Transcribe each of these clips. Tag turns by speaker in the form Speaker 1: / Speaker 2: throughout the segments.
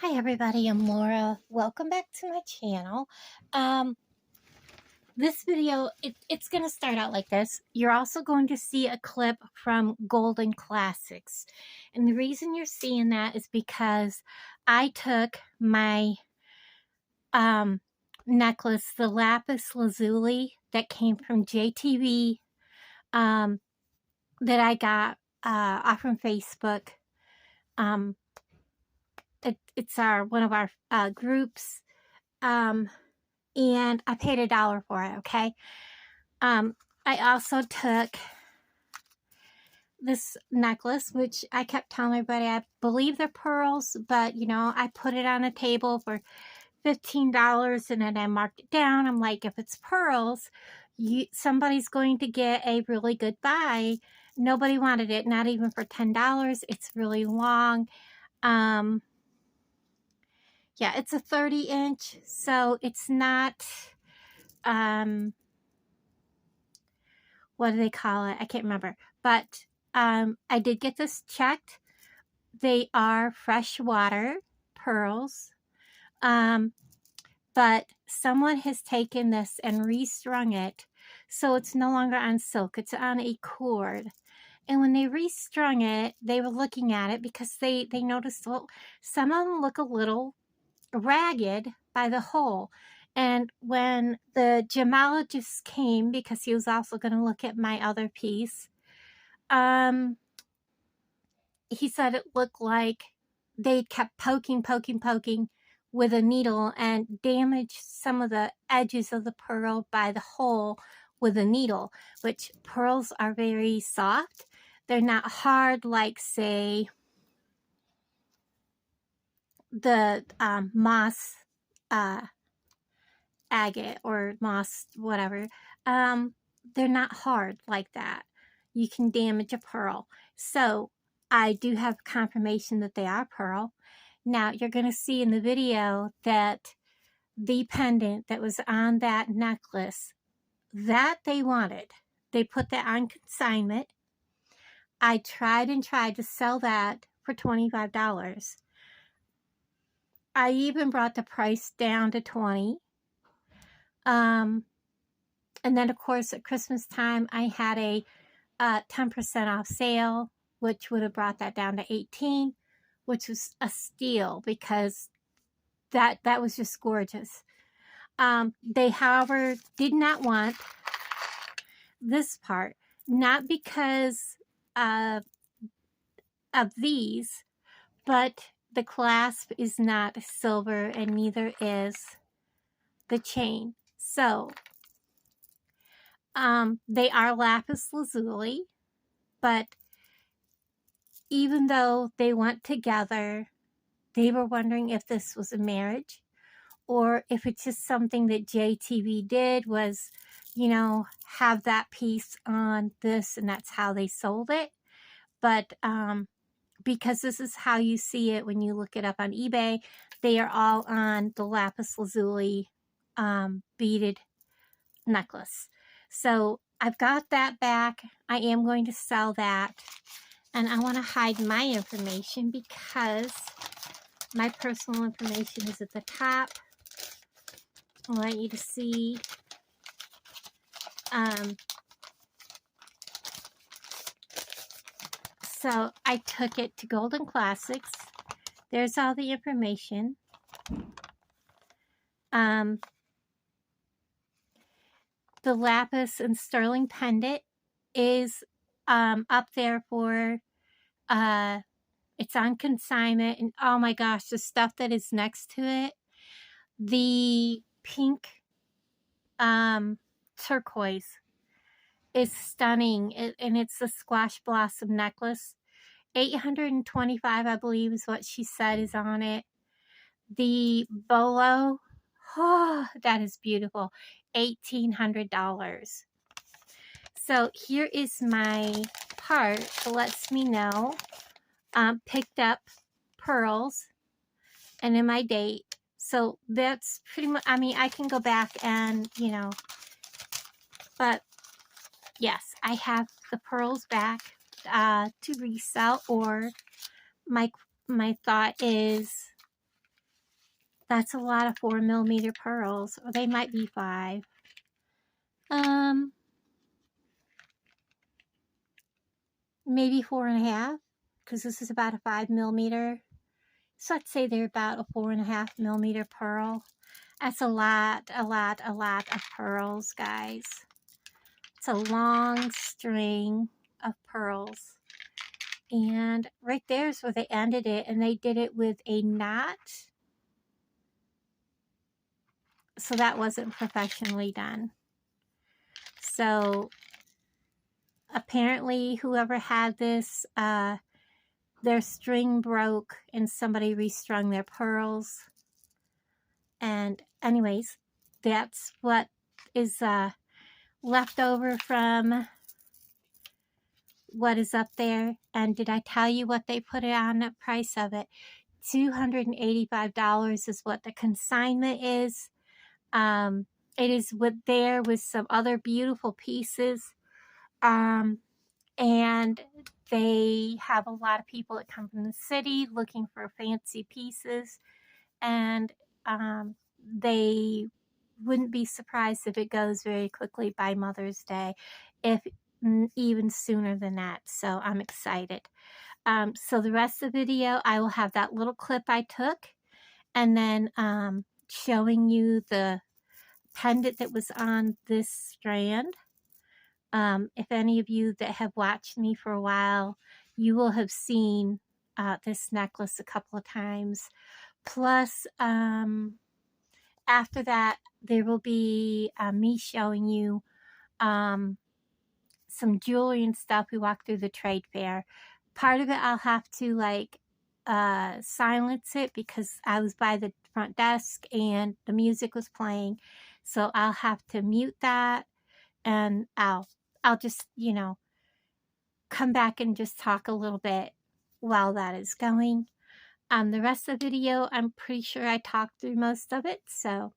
Speaker 1: Hi everybody, I'm Laura. Welcome back to my channel. Um, this video, it's going to start out like this. You're also going to see a clip from Golden Classics. And the reason you're seeing that is because I took my necklace, the lapis lazuli that came from JTV, that I got off from Facebook. It's one of our groups. And I paid $1 for it, okay? I also took this necklace, which I kept telling everybody, I believe they're pearls, but, you know, I put it on a table for $15, and then I marked it down. I'm like, if it's pearls, somebody's going to get a really good buy. Nobody wanted it, not even for $10. It's really long. Yeah, it's a 30-inch, so it's not, what do they call it? I can't remember. But I did get this checked. They are freshwater pearls. But someone has taken this and restrung it, so it's no longer on silk. It's on a cord. And when they restrung it, they were looking at it because they noticed, well, some of them look a little ragged by the hole. And when the gemologist came, because he was also going to look at my other piece, he said it looked like they kept poking with a needle and damaged some of the edges of the pearl by the hole with a needle, which pearls are very soft. They're not hard like, say, the moss agate or moss, whatever. They're not hard like that. You can damage a pearl. So I do have confirmation that they are pearl. Now you're going to see in the video that the pendant that was on that necklace, that they wanted. They put that on consignment. I tried to sell that for $25. I even brought the price down to $20. And then, of course, at Christmas time, I had a 10% off sale, which would have brought that down to $18, which was a steal because that was just gorgeous. They, however, did not want this part, not because of these, but the clasp is not silver and neither is the chain. So they are lapis lazuli, but even though they went together, they were wondering if this was a marriage or if it's just something that JTV did was, you know, have that piece on this and that's how they sold it. But because this is how you see it when you look it up on eBay, they are all on the lapis lazuli beaded necklace. So I've got that back. I am going to sell that. And I want to hide my information because my personal information is at the top. I want you to see. So I took it to Golden Classics. There's all the information. The lapis and sterling pendant is up there for, it's on consignment, and oh my gosh, the stuff that is next to it, the pink turquoise is stunning, and it's a squash blossom necklace. $825, I believe, is what she said is on it. The bolo, oh, that is beautiful. $1,800. So here is my part that lets me know picked up pearls and in my date. So that's pretty much, I mean, I can go back and, you know, but yes, I have the pearls back to resell, or my thought is That's a lot of 4mm pearls, or they might be 5. Maybe 4.5, because this is about a 5mm. So I'd say they're about a 4.5mm pearl. That's a lot of pearls, guys. It's a long string of pearls. And right there is where they ended it, and they did it with a knot. So that wasn't professionally done. So apparently whoever had this, their string broke and somebody restrung their pearls. And anyways, that's what is left over from what is up there. And did I tell you what they put it on, the price of it? $285 is what the consignment is. It is with there with some other beautiful pieces. And they have a lot of people that come from the city looking for fancy pieces. And they wouldn't be surprised if it goes very quickly by Mother's Day, if even sooner than that. So I'm excited. So the rest of the video, I will have that little clip I took, and then showing you the pendant that was on this strand. If any of you that have watched me for a while, you will have seen this necklace a couple of times. Plus, after that, there will be me showing you some jewelry and stuff. We walked through the trade fair. Part of it I'll have to like silence it because I was by the front desk and the music was playing. So I'll have to mute that, and I'll just, you know, come back and just talk a little bit while that is going. The rest of the video, I'm pretty sure I talked through most of it, so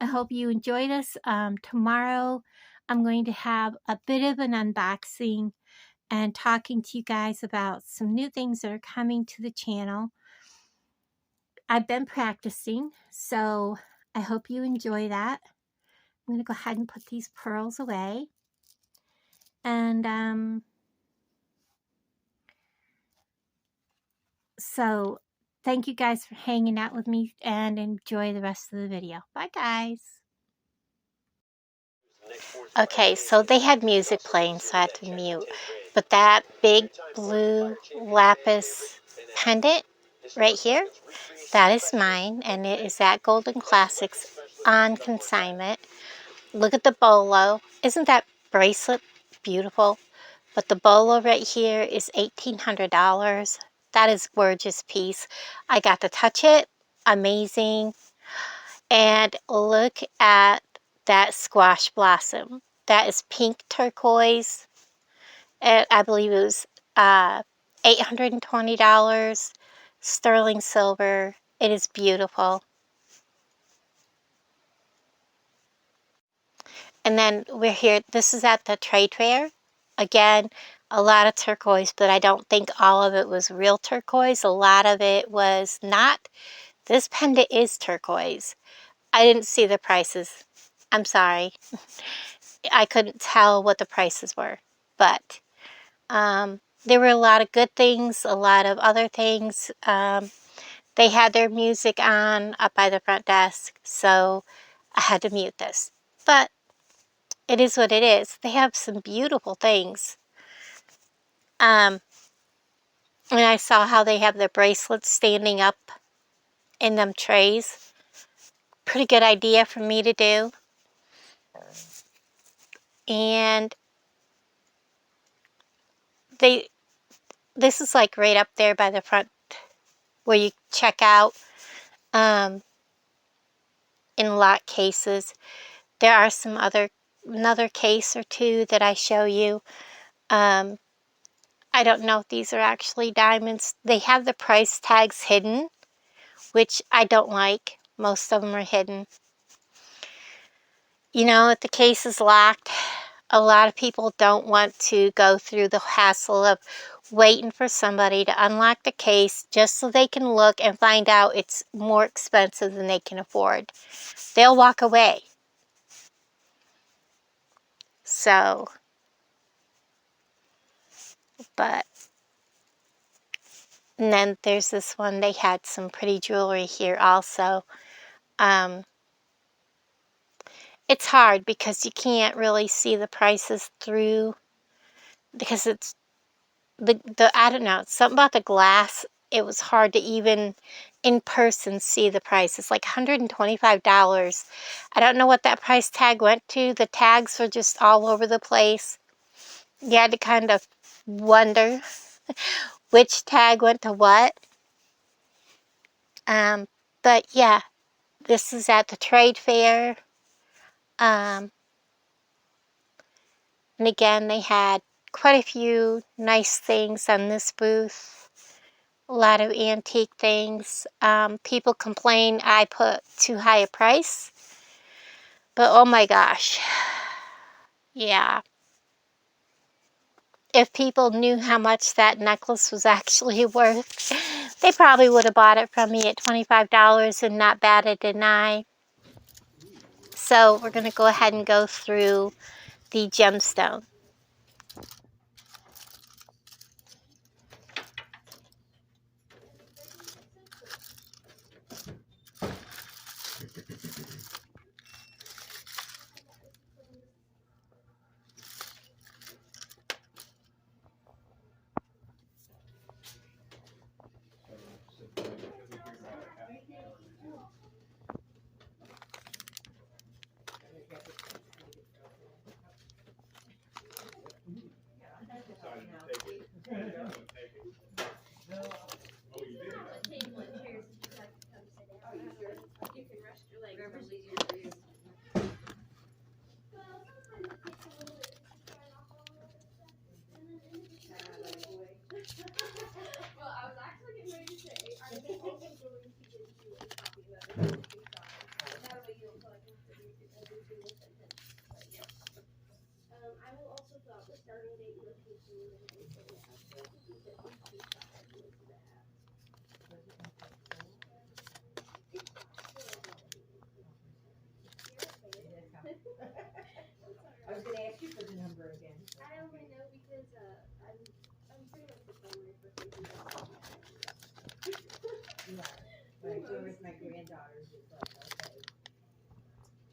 Speaker 1: I hope you enjoy this. Tomorrow, I'm going to have a bit of an unboxing and talking to you guys about some new things that are coming to the channel. I've been practicing, so I hope you enjoy that. I'm going to go ahead and put these pearls away. And so thank you guys for hanging out with me, and enjoy the rest of the video. Bye, guys. Okay, so they had music playing, so I had to mute. But that big blue lapis pendant right here, that is mine, and it is at Golden Classics on consignment. Look at the bolo. Isn't that bracelet beautiful? But the bolo right here is $1,800. That is a gorgeous piece. I got to touch it. Amazing. And look at that squash blossom. That is pink turquoise. And I believe it was $820. Sterling silver. It is beautiful. And then we're here. This is at the trade fair. Again, a lot of turquoise, but I don't think all of it was real turquoise. A lot of it was not. This pendant is turquoise. I didn't see the prices. I'm sorry. I couldn't tell what the prices were. But there were a lot of good things, a lot of other things. They had their music on up by the front desk, so I had to mute this. But it is what it is. They have some beautiful things. And I saw how they have the bracelets standing up in them trays. Pretty good idea for me to do. And this is like right up there by the front where you check out. In lock cases, there are some another case or two that I show you. I don't know if these are actually diamonds. They have the price tags hidden, which I don't like. Most of them are hidden. You know, if the case is locked, a lot of people don't want to go through the hassle of waiting for somebody to unlock the case just so they can look and find out it's more expensive than they can afford. They'll walk away. So, but, and then there's this one, they had some pretty jewelry here also. It's hard because you can't really see the prices through, because it's the I don't know, something about the glass. It was hard to even in person see the price. It's like $125. I don't know what that price tag went to. The tags were just all over the place. You had to kind of wonder which tag went to what. But yeah, this is at the trade fair. And again, they had quite a few nice things on this booth. A lot of antique things. People complain I put too high a price. But oh my gosh. Yeah. If people knew how much that necklace was actually worth, they probably would have bought it from me at $25 and not batted an eye. So we're going to go ahead and go through the gemstone.
Speaker 2: I was going to ask you for the number again. I only know because I'm pretty much the primary person who does Right, so with my granddaughters, it's like, okay.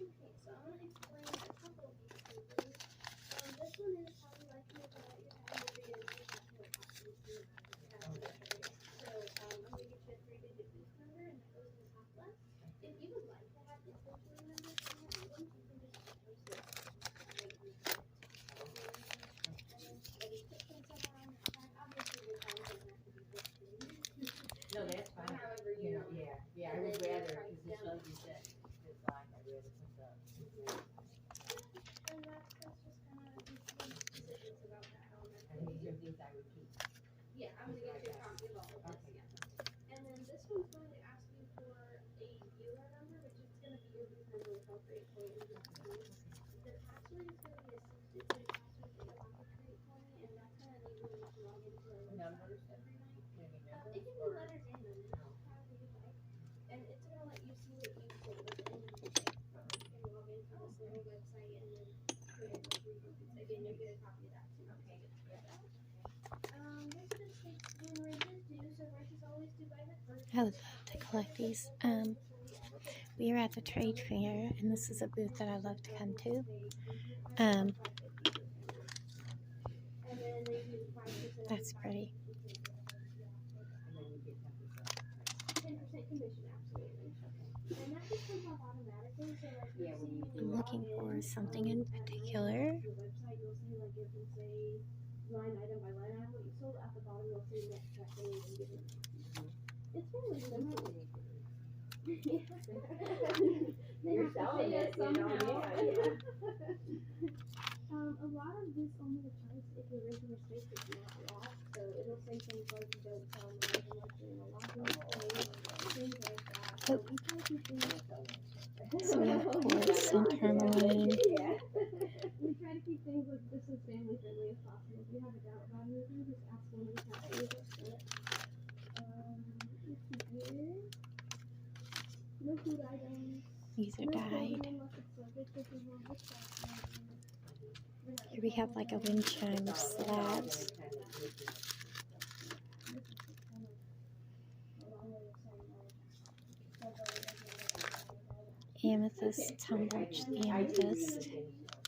Speaker 2: Okay, so I'm going to explain a couple of these pieces. This one is how you like to about your head and your beard. You have to like to so I'm going to get you a 3-digit booth number, and that goes in the top left. If you would like to have this century number in your items, you can just post it right in the front. And then put some stuff on that tag. Obviously, your tag doesn't have to be this big. No, that's fine. However you know, yeah, I would rather, because this like you said, this line, I'd rather put the. And that's just kind of specifics about that element. And these are things I would keep. Yeah, I'm going to get you a copy of all of this, yeah. And then this one's going to ask you for a viewer number, which is going to be your booth number appropriate for your booth. The password is going to be a 6-digit password that you'll have to create for me, and that's going to enable you to log into our website every night. It can be letters and numbers, however you like. And it's going to let you see what you sold at the end of the day. You can log into this little website and then create those reboots. Again, you'll get a copy of that too. Okay. This just takes when rent is due, so rent is always due by the first.
Speaker 1: I would love to collect these. We are at the trade fair, and this is a booth that I love to come to. That's pretty.
Speaker 2: 10% commission, absolutely. And that just comes off automatically, so like
Speaker 1: I'm looking for something in particular.
Speaker 2: your website, you'll see like it will say line item by line item what you sold. At the bottom, you'll see next checking and given. It's really simple. You're selling it somehow. A lot of this only applies if you're renting a space that's not locked, so it'll say things like you don't sell knives unless you're in a locking space, things like that. So we try to keep things
Speaker 1: So we have quartz and tourmaline.
Speaker 2: Yeah. We try to keep things like this as family friendly as possible. If you have a doubt about anything, just ask one of the No food items.
Speaker 1: These are
Speaker 2: No
Speaker 1: dyed.
Speaker 2: clothing unless it's like this is one with stuff.
Speaker 1: Here we have like a wind chime of slabs. Amethyst, tumbled amethyst.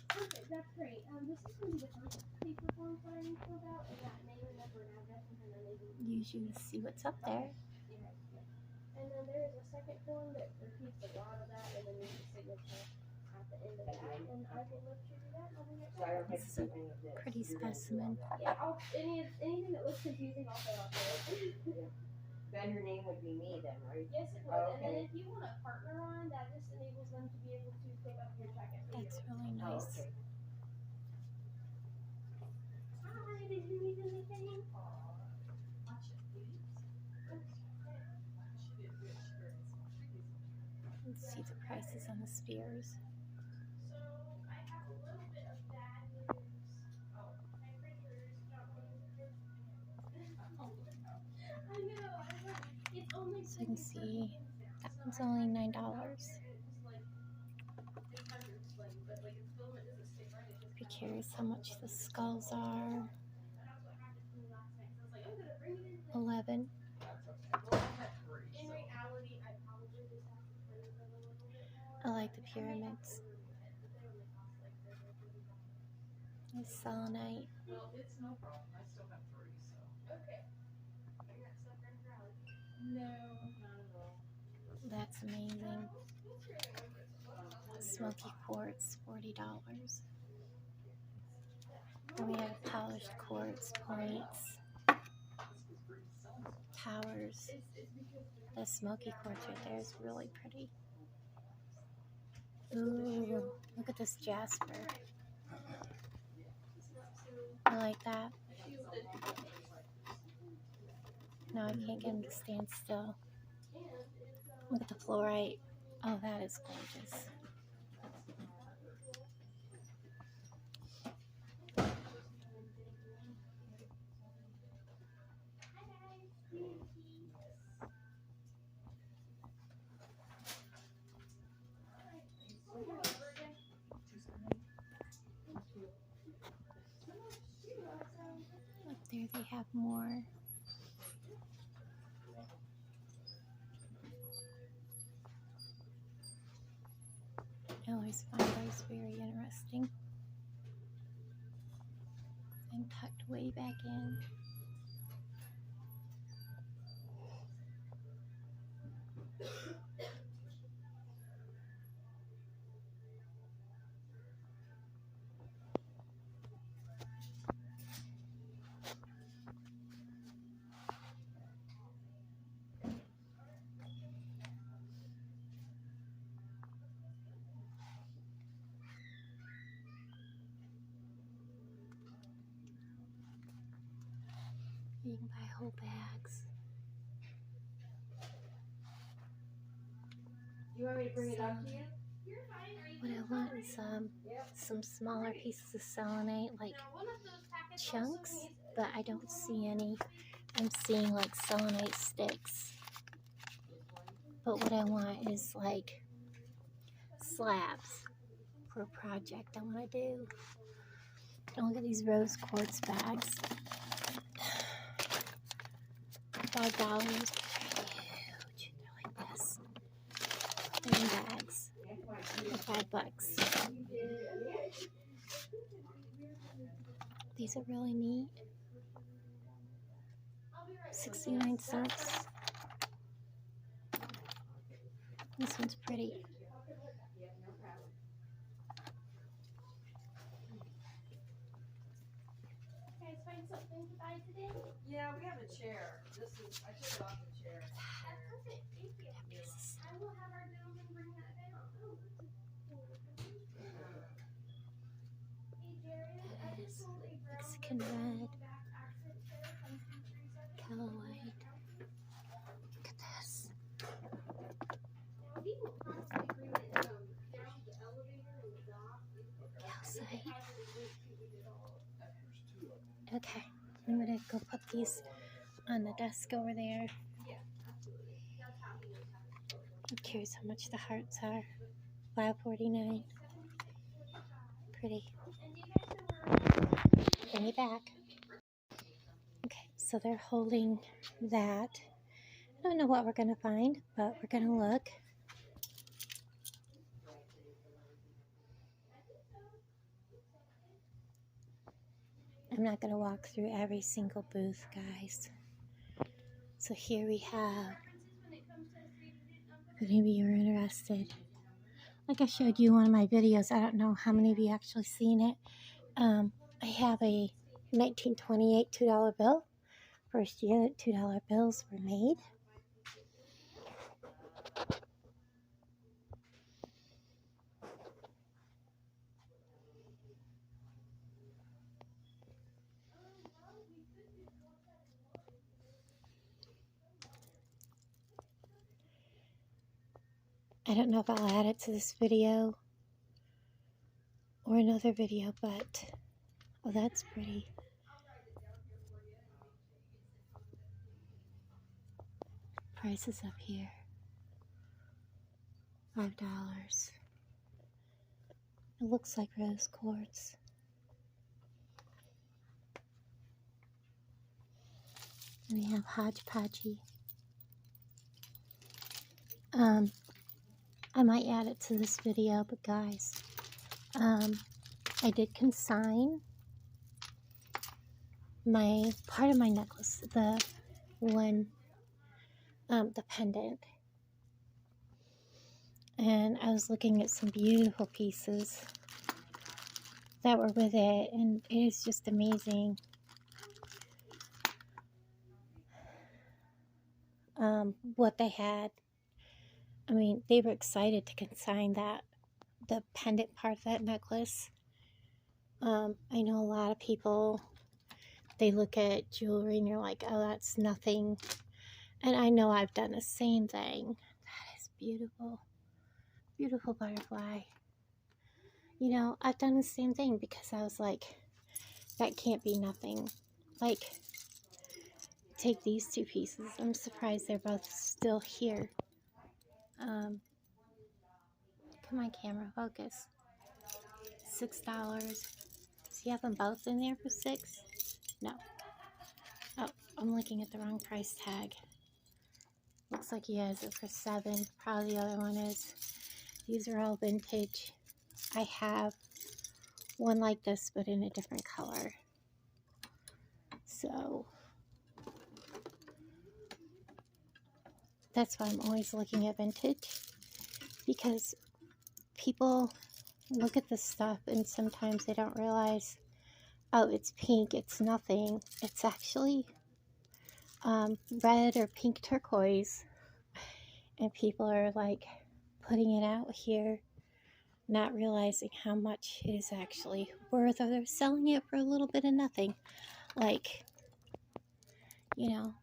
Speaker 2: Perfect, that's great. This is going to be the first paper form signing filled out, and that name and number and address, and then they will
Speaker 1: Usually see what's up there.
Speaker 2: And then there is a second form that repeats a lot of that, and then there's a signature at the end of that. And I will let you do that, and I'll be right back.
Speaker 1: This is a pretty specimen.
Speaker 2: Yeah, anything that looks confusing, I'll fill out there.
Speaker 3: Then your name would be me then, right?
Speaker 2: Yes, it would.
Speaker 3: Oh,
Speaker 2: And then
Speaker 3: okay.
Speaker 2: if you want a partner on, that just enables them to be able to pick up your check at
Speaker 1: That's really nice.
Speaker 3: Oh, okay.
Speaker 2: Hi, did you need anything?
Speaker 1: Let's see the prices on the spears.
Speaker 2: So I have a little bit of bad news. My printer stopped working. I know. It's only.
Speaker 1: So you can see that one's only $9. Be curious how much the skulls are. 11.
Speaker 2: In reality, I probably just have to print it a little bit more.
Speaker 1: I like the pyramids. It's selenite.
Speaker 4: Well, it's no problem. I still have 3, so.
Speaker 2: Okay. You're not suffering for allergies.
Speaker 4: No, not at all.
Speaker 1: That's amazing. Smoky quartz, $40. And we have polished quartz plates, towers. The smoky quartz right there is really pretty. Ooh, look at this jasper. I like that. No, I can't get him to stand still. Look at the fluorite. Oh, that is gorgeous. Up there they have more. I always find those very interesting. And tucked way back in. You can buy whole bags.
Speaker 3: You want me to bring it up to you?
Speaker 2: You're fine. Are you
Speaker 1: What I want is some smaller pieces of selenite, like
Speaker 2: Now, one of those packets
Speaker 1: chunks,
Speaker 2: also needs
Speaker 1: but I don't see any. I'm seeing like selenite sticks. But what I want is like slabs for a project I want to do. And look at these rose quartz bags. $5. Huge. They're like this. They're in bags. For $5. These are really neat. 69 cents. This one's pretty.
Speaker 2: guys find something to buy today?
Speaker 4: Yeah, we have a chair. I took it off the chair.
Speaker 2: That's perfect. Thank you. I will have our gentleman bring that down. Oh, this is cool. Hey, Jared, I just sold a brown
Speaker 1: Mexican red.
Speaker 2: back accent chair from 237.
Speaker 1: Callaway. Look at this.
Speaker 2: Now, he will constantly bring it down to the elevator and the dock.
Speaker 1: Outside. Okay, I'm gonna go put these on the desk over there. I'm curious how much the hearts are. $5.49. Pretty. Bring it back. Okay, so they're holding that. I don't know what we're going to find, but we're going to look. I'm not going to walk through every single booth, guys. So here we have, if any of you are interested, like I showed you in one of my videos, I don't know how many of you actually seen it. I have a 1928 $2 bill. First year that $2 bills were made. I don't know if I'll add it to this video or another video, but oh, that's pretty. Prices up here. $5. It looks like rose quartz. And we have hodgepodgey. I might add it to this video, but guys, I did consign my part of my necklace, the one, the pendant, and I was looking at some beautiful pieces that were with it, and it is just amazing. What they had. I mean, they were excited to consign that, the pendant part of that necklace. I know a lot of people, they look at jewelry and you're like, oh, that's nothing. And I know I've done the same thing. That is beautiful. Beautiful butterfly. You know, I've done the same thing because I was like, that can't be nothing. Like, take these two pieces. I'm surprised they're both still here. Come on, camera, focus. $6. Does he have them both in there for $6? No. Oh, I'm looking at the wrong price tag. Looks like he has it for $7. Probably the other one is. These are all vintage. I have one like this, but in a different color. So that's why I'm always looking at vintage, because people look at this stuff and sometimes they don't realize, oh, it's pink, it's nothing. It's actually red or pink turquoise, and people are like putting it out here, not realizing how much it is actually worth, or they're selling it for a little bit of nothing. Like, you know,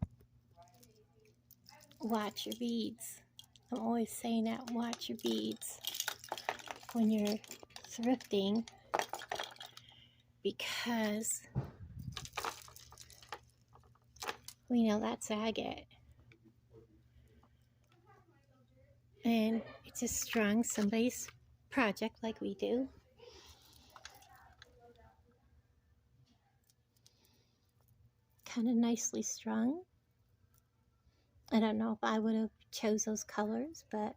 Speaker 1: watch your beads. I'm always saying that, watch your beads when you're thrifting, because we know that's agate. And it's just strung somebody's project like we do. Kind of nicely strung. I don't know if I would have chose those colors, but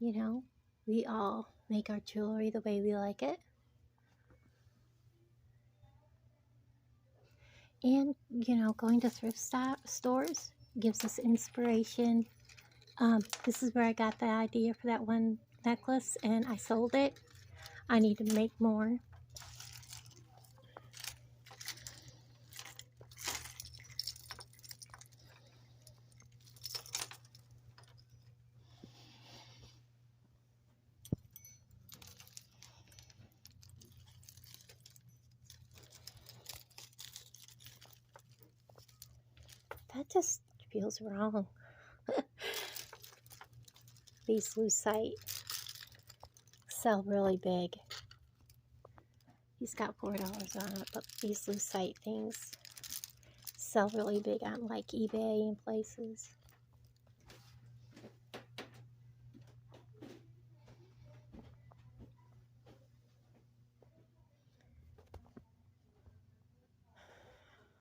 Speaker 1: you know, we all make our jewelry the way we like it. And, you know, going to thrift stores gives us inspiration. This is where I got the idea for that one necklace, and I sold it. I need to make more. That just feels wrong. These lucite sell really big. He's got $4 on it, but these lucite things sell really big on like eBay and places.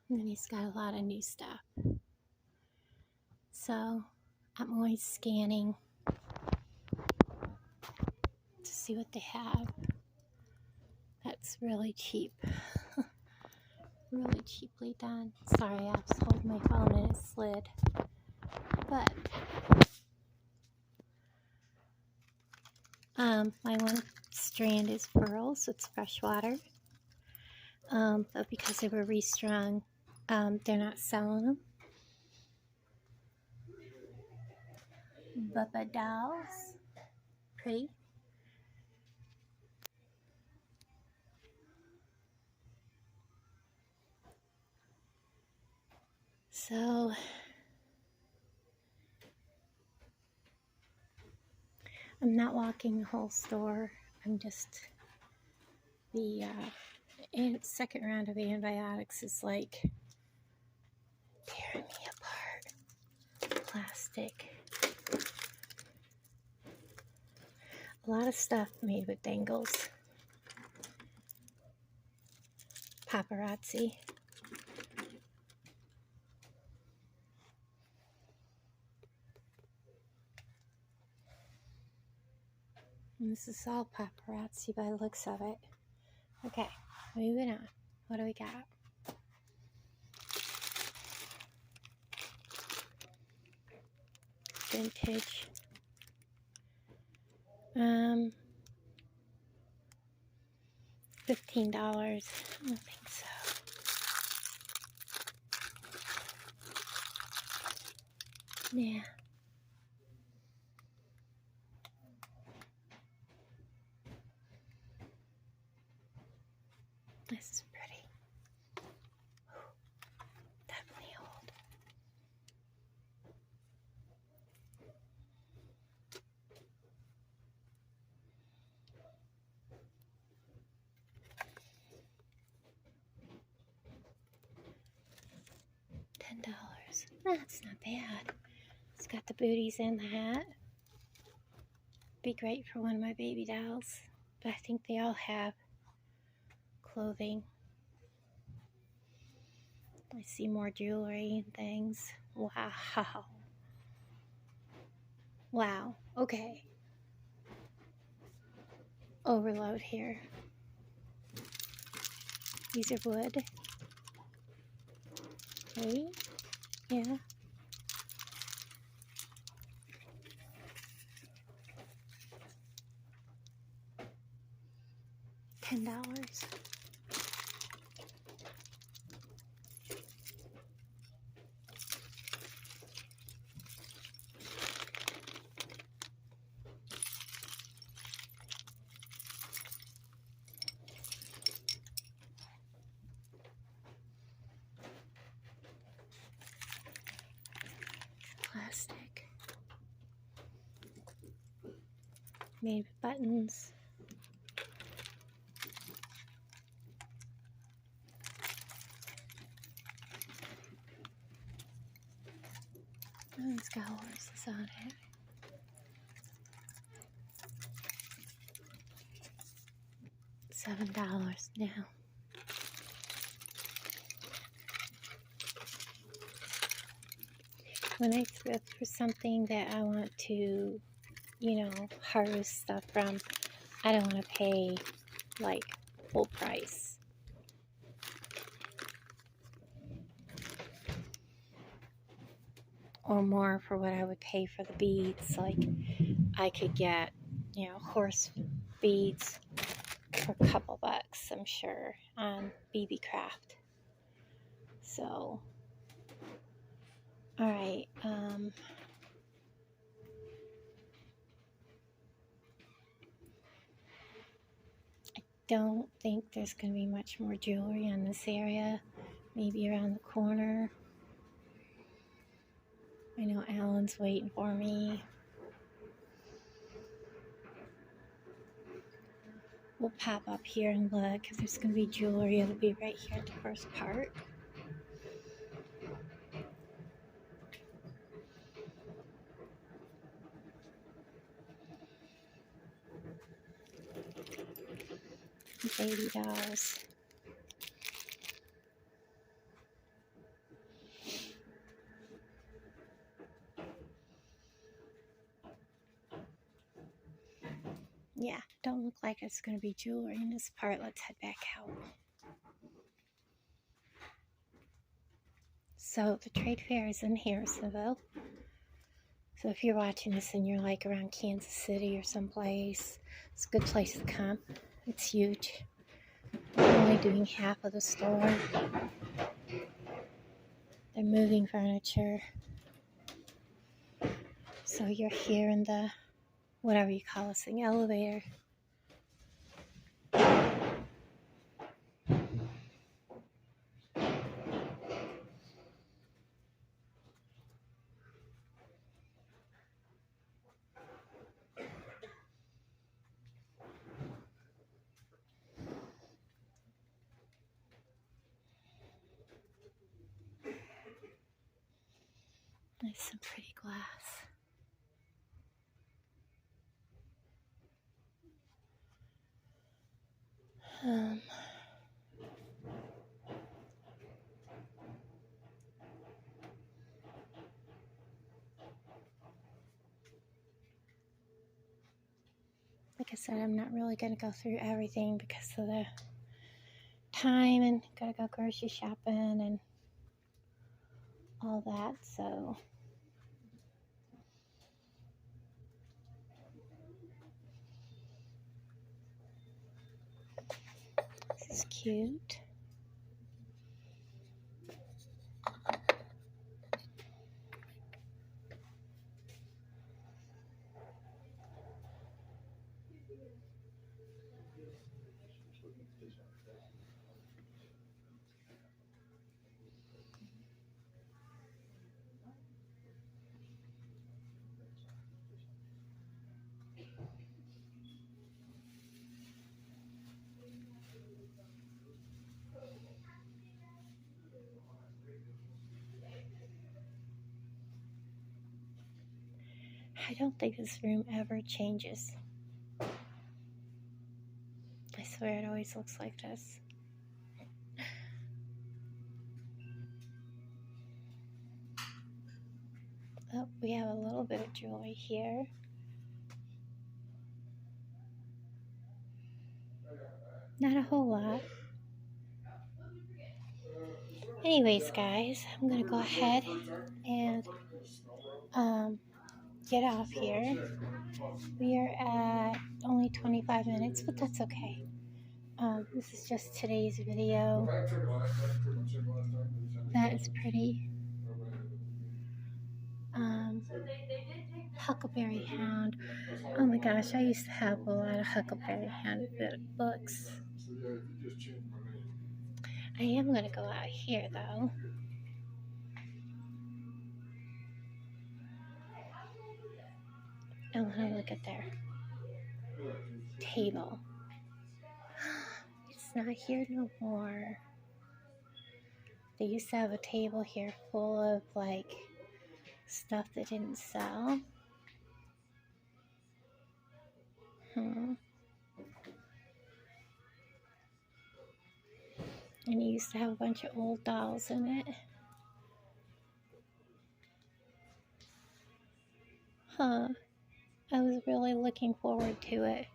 Speaker 1: And then he's got a lot of new stuff. So I'm always scanning to see what they have. That's really cheap. Really cheaply done. Sorry, I was holding my phone and it slid. But my one strand is pearls, so it's freshwater. But because they were restrung, they're not selling them. Bubba dolls. Pretty. So I'm not walking the whole store. I'm just the second round of antibiotics is like tearing me apart. Plastic. A lot of stuff made with dangles. Paparazzi. And this is all paparazzi by the looks of it. Okay, moving on. What do we got? Vintage. $15. I don't think so. Yeah. This is pretty. Ooh, definitely old. $10. That's not bad. It's got the booties and the hat. Be great for one of my baby dolls. But I think they all have clothing. I see more jewelry and things. Wow. Wow. Okay. Overload here. These are wood. Okay. Yeah. $10. Plastic. Made with buttons. Oh, it's got horses on it. $7 now. When I thrift for something that I want to, harvest stuff from, I don't want to pay like full price. Or more for what I would pay for the beads. Like I could get, horse beads for a couple bucks, I'm sure, on BB Craft. So, alright, I don't think there's going to be much more jewelry in this area. Maybe around the corner. I know Alan's waiting for me. We'll pop up here and look. If there's going to be jewelry, it'll be right here at the first part. Baby dolls. don't look like it's going to be jewelry in this part. Let's head back out. So the trade fair is in Harrisonville. So if you're watching this and you're like around Kansas City or someplace, it's a good place to come. It's huge. They're only doing half of the store. They're moving furniture. So you're here in the, whatever you call this thing, elevator. There's some pretty glass. Like I said, I'm not really going to go through everything because of the time and gotta go grocery shopping and all that. So this is cute. I don't think this room ever changes. I swear it always looks like this. Oh, we have a little bit of jewelry here. Not a whole lot. Anyways, guys, I'm gonna go ahead and get off here. We are at only 25 minutes, but that's okay. This is just today's video. That is pretty. Huckleberry Hound. Oh my gosh, I used to have a lot of Huckleberry Hound books. I am going to go out here though. I want to look at their table. It's not here no more. They used to have a table here full of like stuff that didn't sell. And it used to have a bunch of old dolls in it. I was really looking forward to it.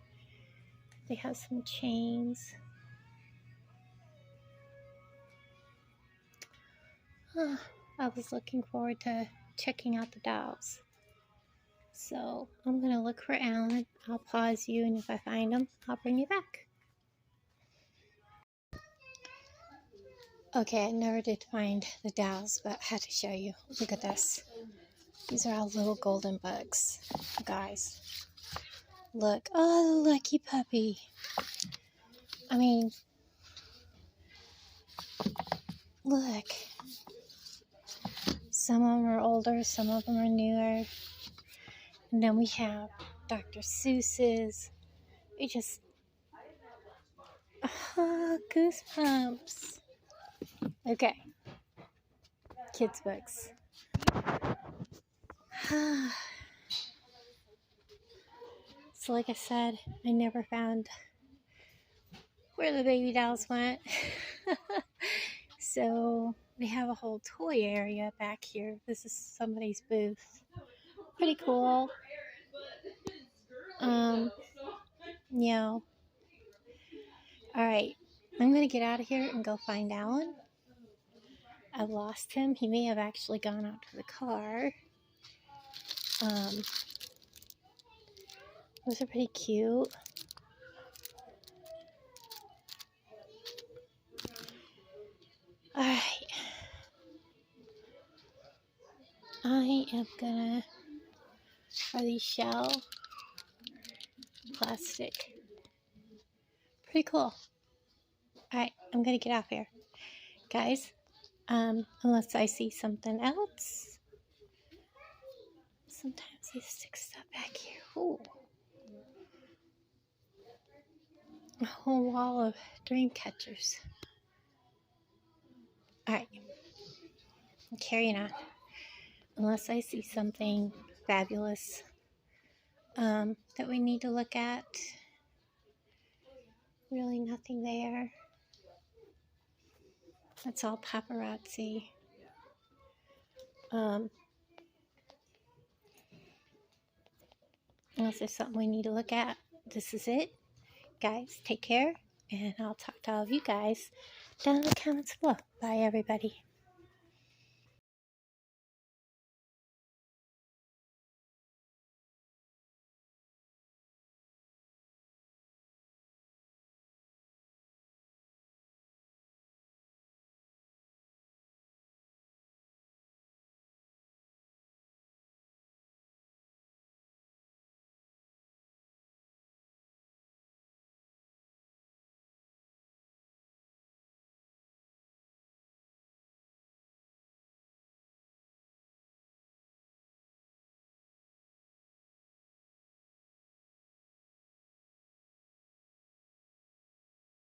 Speaker 1: They have some chains. I was looking forward to checking out the dolls. So I'm going to look for Alan. I'll pause you, and if I find him, I'll bring you back. Okay, I never did find the dolls, but I had to show you. Look at this. These are all little golden bugs, guys. Look. Oh, the lucky puppy. I mean, look. Some of them are older, some of them are newer. And then we have Dr. Seuss's. We just, goosebumps. Okay. Kids books. So like I said, I never found where the baby dolls went. So they have a whole toy area back here. This is somebody's booth. Pretty cool. Yeah. Alright, I'm going to get out of here and go find Alan. I've lost him. He may have actually gone out to the car. Those are pretty cute. Alright. I am gonna try these shell plastic. Pretty cool. Alright, I'm gonna get off here. Guys, unless I see something else. Sometimes they stick stuff back here. Ooh. A whole wall of dream catchers. Alright. I'm carrying on. Unless I see something fabulous that we need to look at. Really nothing there. That's all paparazzi. Unless there's something we need to look at. This is it. Guys, take care. And I'll talk to all of you guys down in the comments below. Bye, everybody.